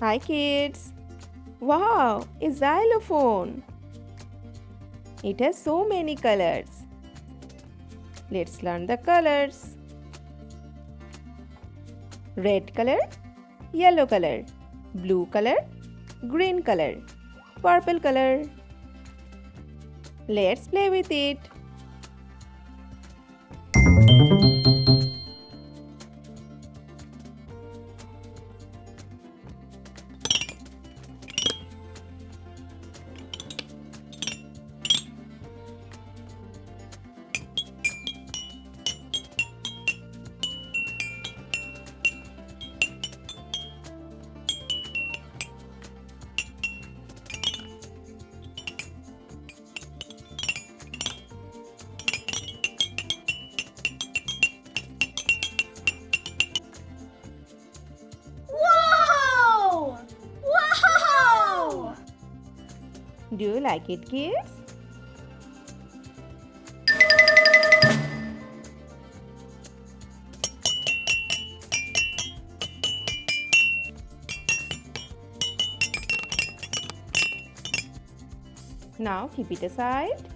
Hi kids! Wow, a xylophone! It has so many colors. Let's learn the colors. Red color, yellow color, blue color, green color, purple color. Let's play with it. Wow! Wow! Do you like it, kids? Now keep it aside.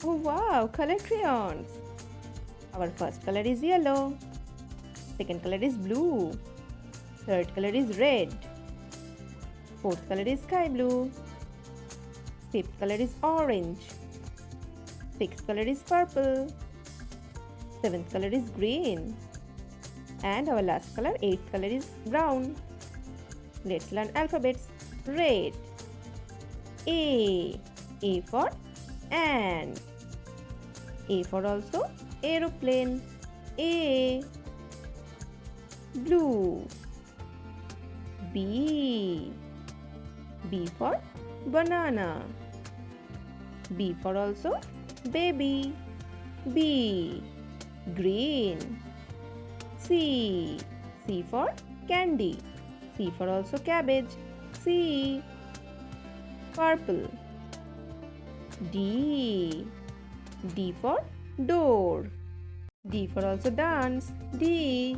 Oh wow, color crayons. Our first color is yellow. Second color is blue. Third color is red. Fourth color is sky blue. Fifth color is orange. Sixth color is purple. Seventh color is green. And our last color, eighth color is brown. Let's learn alphabets. Red. A. A for ant. A for also aeroplane. A. Blue. B. B for banana. B for also baby. B. Green. C. C for candy. C for also cabbage. C. Purple. D. D for door. D for also dance. D.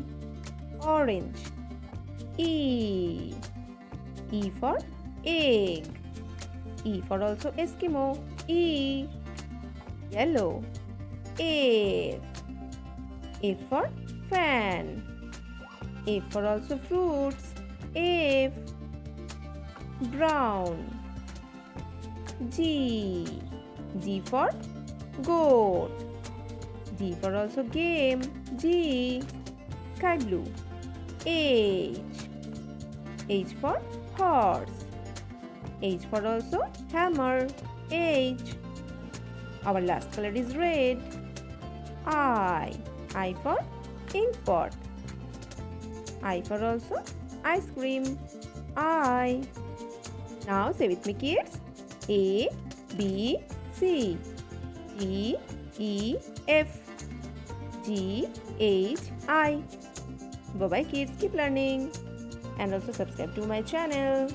Orange. E. E for egg. E for also Eskimo. E. Yellow. F. F for fan. F for also fruits. F. Brown. G. G for goat. G for also game. G. Sky blue. H. H for horse. H for also hammer. H. Our last color is red. I. I for ink pot. I for also ice cream. I. Now say with me, kids. A, B, C, D, E, F, G, H, I. Bye bye kids, keep learning and also subscribe to my channel.